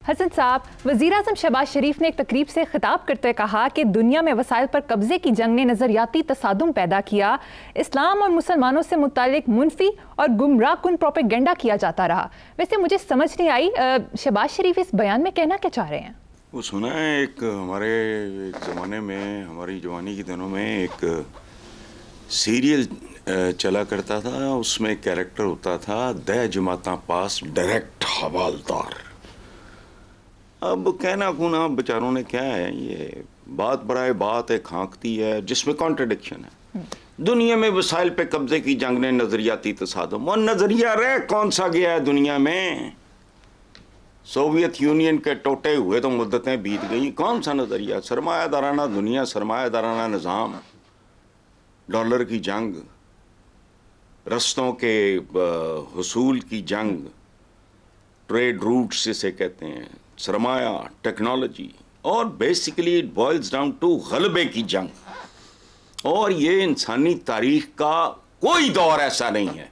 हसन साहब, वज़ीर-ए-आज़म शहबाज शरीफ ने एक तकरीब से खिताब करते कहा कि दुनिया में वसाइल पर कब्जे की जंग ने नज़रियाती तसादुम पैदा किया, इस्लाम और मुसलमानों से मुतालिक मुनफी और गुमराह कुन प्रोपेगेंडा किया जाता रहा। वैसे मुझे समझ नहीं आई, शहबाज शरीफ इस बयान में कहना क्या चाह रहे हैं? वो सुना है, एक हमारे एक ज़माने में, हमारी जवानी के दिनों में एक सीरियल चला करता था, उसमें एक कैरेक्टर होता था दह जमाता पास डायरेक्ट हवालदार। अब कहना कुना बेचारों ने क्या है, ये बात बराए बात है, खांकती है, जिसमें कॉन्ट्रडिक्शन है। दुनिया में वसाइल पे कब्जे की जंग ने नजरियाती तसादुम, और नजरिया रह कौन सा गया है दुनिया में? सोवियत यूनियन के टोटे हुए तो मुद्दतें बीत गई, कौन सा नजरिया? सरमायादाराना दुनिया, सरमायादाराना निज़ाम, डॉलर की जंग, रस्तों के हुसूल की जंग, ट्रेड रूट्स जिसे कहते हैं, सरमाया, टेक्नोलॉजी, और basically it boils down to गलबे की जंग। और ये इंसानी तारीख का कोई दौर ऐसा नहीं है।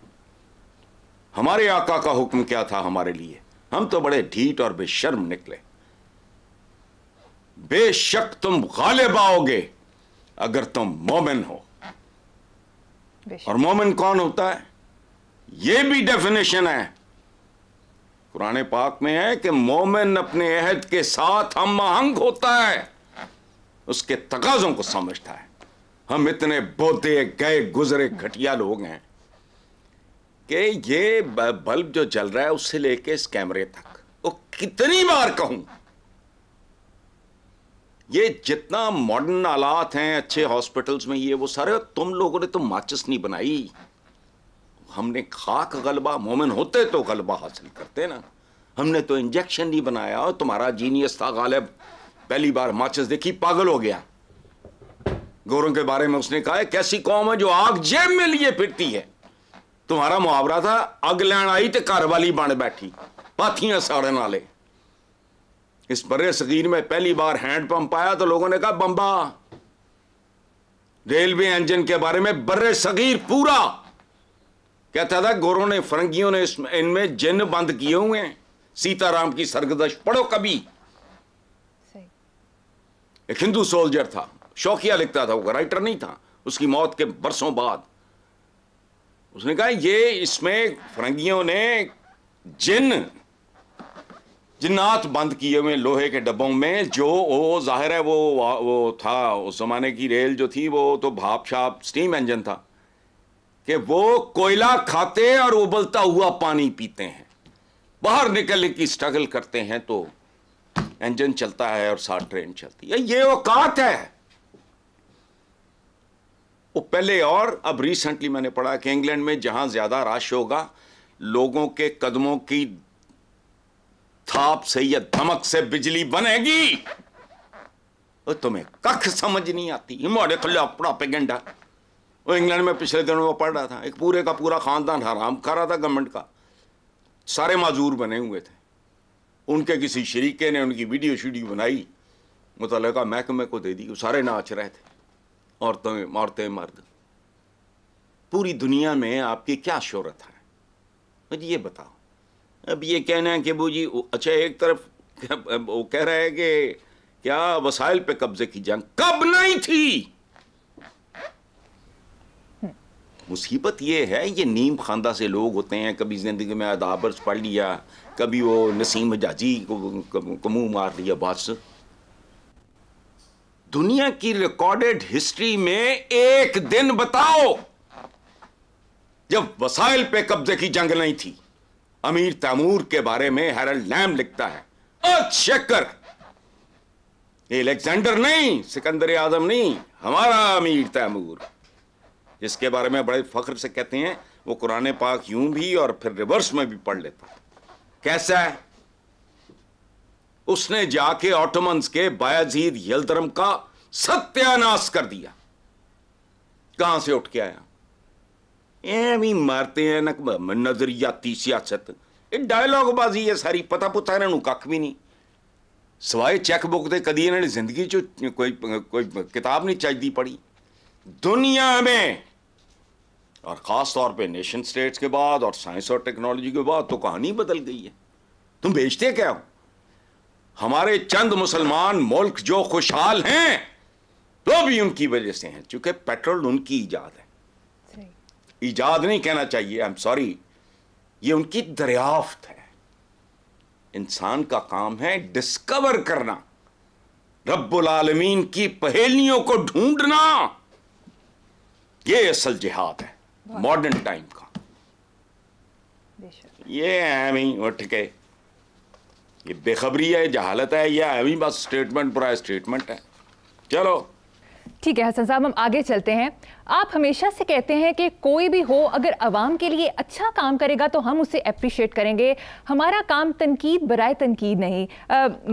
हमारे आका का हुक्म क्या था हमारे लिए? हम तो बड़े ढीठ और बेशर्म निकले। बेशक तुम गालिब आओगे अगर तुम मोमिन हो। और मोमिन कौन होता है? ये भी डेफिनेशन है कुरान पाक में, है कि मोमिन अपने अहद के साथ हम आहंग होता है, उसके तकाज़ों को समझता है। हम इतने बोते गए गुजरे घटिया लोग हैं कि ये बल्ब जो जल रहा है उससे लेके इस कैमरे तक, वो कितनी बार कहूं, ये जितना मॉडर्न आलात हैं अच्छे हॉस्पिटल्स में, ये वो सारे तुम लोगों ने तो माचिस नहीं बनाई, हमने खाक गलबा, मोमिन होते तो गलबा हासिल करते ना। हमने तो इंजेक्शन नहीं बनाया। और तुम्हारा जीनियस था गालिब, पहली बार माचिस देखी पागल हो गया। गोरों के बारे में उसने कहा है कैसी कौम है जो आग जेब में लिए फिरती है। तुम्हारा मुहावरा था अग लैन आई तो घर वाली बन बैठी, पाथियां साड़न वाले। इस बर्रे सगीर में पहली बार हैंड पंप आया तो लोगों ने कहा बम्बा। रेलवे इंजन के बारे में बर्रे सगीर पूरा कहता था गोरों ने, फरंगियों ने इनमें जिन बंद किए हुए हैं। सीताराम की सरगुज़श्त पढ़ो कभी। एक हिंदू सोल्जर था, शौकिया लिखता था, वो राइटर नहीं था। उसकी मौत के बरसों बाद उसने कहा ये इसमें फरंगियों ने जिन्नात बंद किए हुए लोहे के डब्बों में, जो वो जाहिर है वो था उस जमाने की रेल जो थी वो तो भाप शाप स्टीम इंजन था, कि वो कोयला खाते और उबलता हुआ पानी पीते हैं, बाहर निकलने की स्ट्रगल करते हैं तो इंजन चलता है और साथ ट्रेन चलती है। ये औकात है वो पहले। और अब रिसेंटली मैंने पढ़ा कि इंग्लैंड में जहां ज्यादा रश होगा, लोगों के कदमों की थाप से या धमक से बिजली बनेगी। और तुम्हें कख समझ नहीं आती, हमारे खिलाफ प्रोपेगेंडा। वो इंग्लैंड में पिछले दिनों में पढ़ रहा था, एक पूरे का पूरा खानदान हराम खा रहा था गवर्नमेंट का, सारे माजूर बने हुए थे। उनके किसी शरीके ने उनकी वीडियो शीडियो बनाई, मुतल्लिका महकमे को दे दी, वो सारे नाच रहे थे, औरतें मर्द। पूरी दुनिया में आपकी क्या शोहरत है मुझे ये बताओ। अब ये कहना है कि वो जी अच्छा, एक तरफ वो कह रहा है कि क्या वसाइल पे कब्जे की जंग कब नहीं थी। मुसीबत ये है, ये नीम खानदा से लोग होते हैं, कभी जिंदगी में अदाबर्स पढ़ लिया, कभी वो नसीम हजाजी को मुंह मार लिया, बस। दुनिया की रिकॉर्डेड हिस्ट्री में एक दिन बताओ जब वसाइल पे कब्जे की जंग नहीं थी। अमीर तैमूर के बारे में हेरल्ड लैम लिखता है, अर्थ एलेक्जेंडर नहीं, सिकंदर आजम नहीं, हमारा अमीर तैमूर, जिसके बारे में बड़े फख्र से कहते हैं वो कुरान पाक यूं भी और फिर रिवर्स में भी पढ़ लेता है। कैसा है? उसने जाके ऑटोमन्स के बायजीद यल्दरम का सत्यानाश कर दिया। कहां से उठ के आया? भी मारते हैं नजरियाती सियासत, ये डायलॉग बाजी है सारी, पता पुता इन्हों कख भी नहीं, सवाए चेकबुक दे कदी इन्होंने जिंदगी चो कोई किताब नहीं चाहिदी पढ़ी। दुनिया में और ख़ास तौर पे नेशन स्टेट्स के बाद और साइंस और टेक्नोलॉजी के बाद तो कहानी बदल गई है। तुम बेचते क्या हो? हमारे चंद मुसलमान मुल्क जो खुशहाल हैं तो भी उनकी वजह से हैं, क्योंकि पेट्रोल उनकी ईजाद है। ईजाद नहीं कहना चाहिए, आई एम सॉरी, ये उनकी दरियाफ्त है। इंसान का काम है डिस्कवर करना, रब्बुल आलमीन की पहेलियों को ढूंढना। ये असल जिहाद है मॉडर्न टाइम का। ये एवं उठ के ये बेखबरी है, जहालत है, या एवं बस स्टेटमेंट पूरा स्टेटमेंट है। चलो ठीक है हसन साहब, हम आगे चलते हैं। आप हमेशा से कहते हैं कि कोई भी हो अगर अवाम के लिए अच्छा काम करेगा तो हम उसे अप्रिशिएट करेंगे, हमारा काम तनकीद बराए तनकीद नहीं।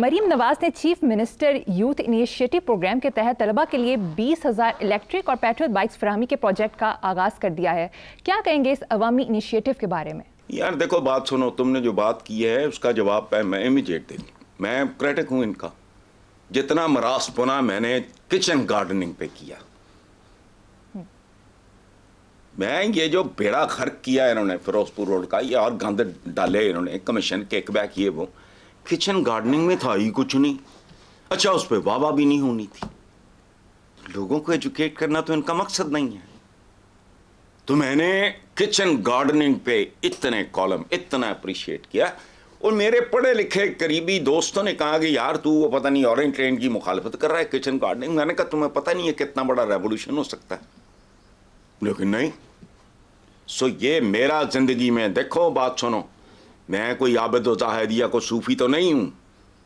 मरीम नवाज ने chief minister youth initiative programme के तहत तलबा के लिए 20,000 इलेक्ट्रिक और पेट्रोल बाइक्स फराहमी के प्रोजेक्ट का आगाज़ कर दिया है। क्या कहेंगे इस अवामी इनिशिएटिव के बारे में? यार देखो, बात सुनो, तुमने जो बात की है उसका जवाब मैं इमीडिएट दे दूँ। मैं क्रिटिक हूँ इनका। जितना मरासपुना मैंने किचन गार्डनिंग पे किया, मैं ये जो बेड़ा खर्क किया इन्होंने फिरोजपुर रोड का, ये और गंद डाले इन्होंने, कमीशन किकबैक ये वो, किचन गार्डनिंग में था ही कुछ नहीं। अच्छा, उस पर वाह भी नहीं होनी थी। लोगों को एजुकेट करना तो इनका मकसद नहीं है। तो मैंने किचन गार्डनिंग पे इतने कॉलम, इतना अप्रिशिएट किया, और मेरे पढ़े लिखे करीबी दोस्तों ने कहा कि यार तू वो पता नहीं ऑरेंज ट्रेन की मुखालफत कर रहा है किचन गार्डनिंग। मैंने कहा तुम्हें पता नहीं है कितना बड़ा रेवोल्यूशन हो सकता है, लेकिन नहीं। सो ये मेरा जिंदगी में, देखो बात सुनो, मैं कोई आबिद व ज़ाहिद या कोई सूफी तो नहीं हूँ।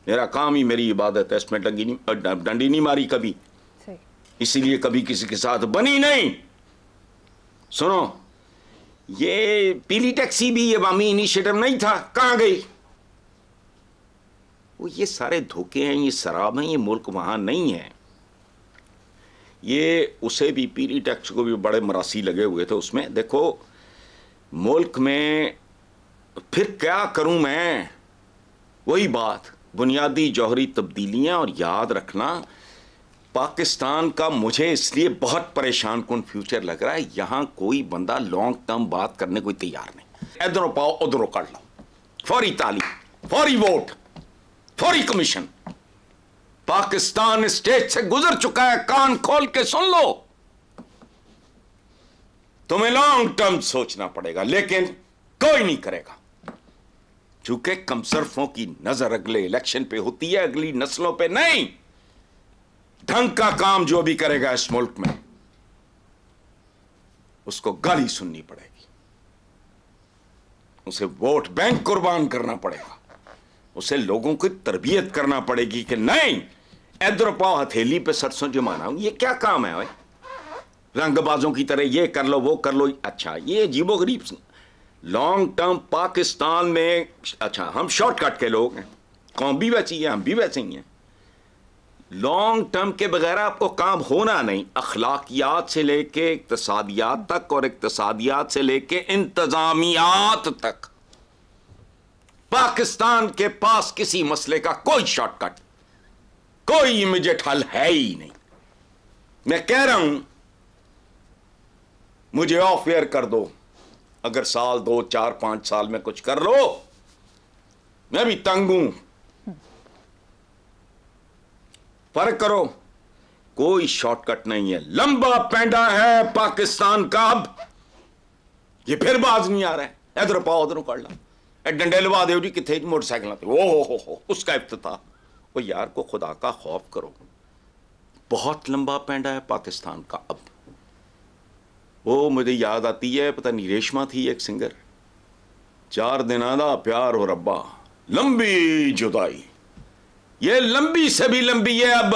मेरा काम ही मेरी इबादत है, इसमें डंडी नहीं मारी कभी, इसीलिए कभी किसी के साथ बनी नहीं। सुनो, ये पीली टैक्सी भी ये अवामी इनिशिएटिव नहीं था, कहाँ गई वो? ये सारे धोखे हैं, ये शराब हैं, ये मुल्क वहां नहीं है। ये उसे भी पीली टैक्स को भी बड़े मरासी लगे हुए थे उसमें। देखो मुल्क में फिर क्या करूं मैं, वही बात, बुनियादी जौहरी तब्दीलियां। और याद रखना, पाकिस्तान का मुझे इसलिए बहुत परेशान कुन फ्यूचर लग रहा है, यहां कोई बंदा लॉन्ग टर्म बात करने को तैयार नहीं। इधरों पाओ उधरों कर लो, फौरी तालीम, फौरी वोट, फौरी कमीशन। पाकिस्तान स्टेज से गुजर चुका है, कान खोल के सुन लो। तुम्हें लॉन्ग टर्म सोचना पड़ेगा, लेकिन कोई नहीं करेगा, क्योंकि कमसरफों की नजर अगले इलेक्शन पे होती है, अगली नस्लों पे नहीं। ढंग का काम जो भी करेगा इस मुल्क में, उसको गाली सुननी पड़ेगी, उसे वोट बैंक कुर्बान करना पड़ेगा, उसे लोगों की तरबियत करना पड़ेगी कि नहीं, इधर पाओ हथेली पे सरसों जमाना। ये क्या काम है भाई? रंगबाजों की तरह ये कर लो वो कर लो। अच्छा, ये अजीबोगरीब लॉन्ग टर्म पाकिस्तान में। अच्छा, हम शॉर्टकट के लोग हैं, कौम भी वैसी है, हम भी वैसे ही हैं। लॉन्ग टर्म के बगैर आपको काम होना नहीं। अखलाकियात से लेके इक्तिसादियात तक, और इक्तिसादियात से लेके इंतजामियात तक, पाकिस्तान के पास किसी मसले का कोई शॉर्टकट, कोई इमीडिएट हल है ही नहीं। मैं कह रहा हूं, मुझे ऑफ एयर कर दो, अगर साल 2 4 5 साल में कुछ कर लो, मैं भी तंग हूं। फर्क करो, कोई शॉर्टकट नहीं है। लंबा पैंडा है पाकिस्तान का। अब ये फिर बाज नहीं आ रहा है, इधर पाओ उधर कर लो, डंडे लवा दो जी किथे मोटरसाइकिल पे, हो उसका इफ्तिताह। वो यार को खुदा का खौफ करो, बहुत लंबा पैंडा है पाकिस्तान का। अब वो मुझे याद आती है, पता नहीं रेशमा थी एक सिंगर, 4 दिना दा प्यार हो रब्बा, लंबी जुदाई। ये लंबी से भी लंबी है। अब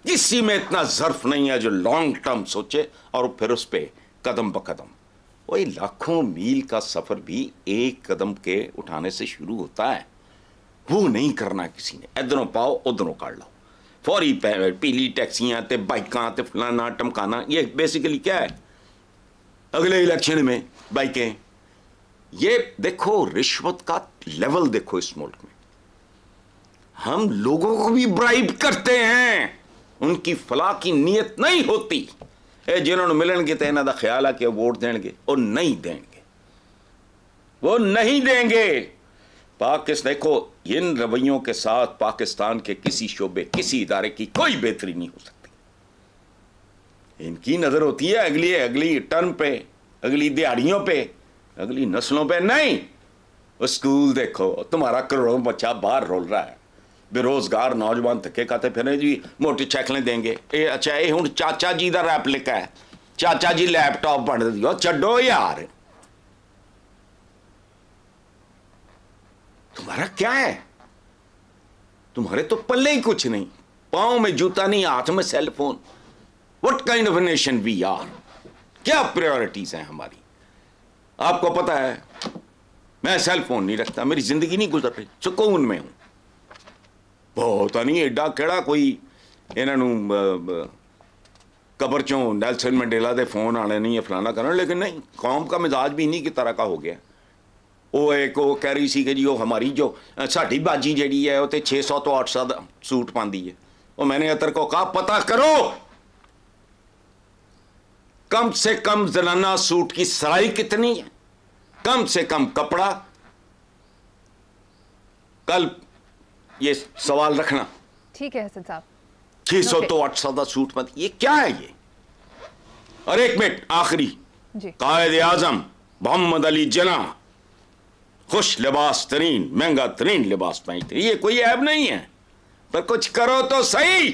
किसी में इतना ज़र्फ नहीं है जो लॉन्ग टर्म सोचे और फिर उस पर कदम ब कदम। वही लाखों मील का सफ़र भी एक कदम के उठाने से शुरू होता है, वो नहीं करना किसी ने। इधरों पाओ उधरों काट लो, फौरी पीली टैक्सियां ते बाइकां ते फलाना टमकाना। ये बेसिकली क्या है? अगले इलेक्शन में बाइकें। ये देखो रिश्वत का लेवल देखो इस मुल्क में। हम लोगों को भी ब्राइब करते हैं, उनकी फलाह की नीयत नहीं होती। जिन्होंने मिलनगे तो इन्हों का ख्याल है कि वोट देंगे, और नहीं देंगे, वो नहीं देंगे। पाकिस्तान देखो, इन रवैयों के साथ पाकिस्तान के किसी शोबे, किसी इदारे की कोई बेहतरी नहीं हो सकती। इनकी नजर होती है अगली टर्म पे, अगली दिहाड़ियों पे, अगली नस्लों पे नहीं। स्कूल देखो, तुम्हारा करोड़ों बच्चा बाहर रोल रहा है, बेरोजगार नौजवान धक्के खाते फिर जी मोटरसाइकिलें देंगे। अच्छा ये हूँ चाचा जी का रेप्लिका है, चाचा जी लैपटॉप बन दियो, छड्डो यार। तुम्हारा क्या है? तुम्हारे तो पल्ले ही कुछ नहीं, पांव में जूता नहीं, हाथ में cell phone. What kind of nation we are? क्या प्रायोरिटीज हैं हमारी? आपको पता है मैं सेल फोन नहीं रखता, मेरी जिंदगी नहीं गुजर रही, सुकून में हूं। बहुत नहीं एडा केड़ा कोई इन्हों कबर चों नेल्सन मंडेला दे फोन आने नहीं है फलाना करना, लेकिन नहीं, कौम का मिजाज भी इन्हीं की तरह का हो गया। वो एक वो कह रही सी कि जी वो हमारी जो साड़ी बाजी जी है वो तो 600 तो 800 सूट पाती है। वो मैंने अतर को कहा पता करो कम से कम जनाना सूट की सिलाई कितनी है, कम से कम कपड़ा। कल ये सवाल रखना। ठीक है हसन साहब। 600 तो 800 का सूट पाती, ये क्या है ये? और एक मिनट आखिरी, कायद आजम मोहम्मद अली जिन्ना खुश लिबास तरीन महंगा तरीन लिबास पहनते, ये कोई ऐब नहीं है, पर कुछ करो तो सही।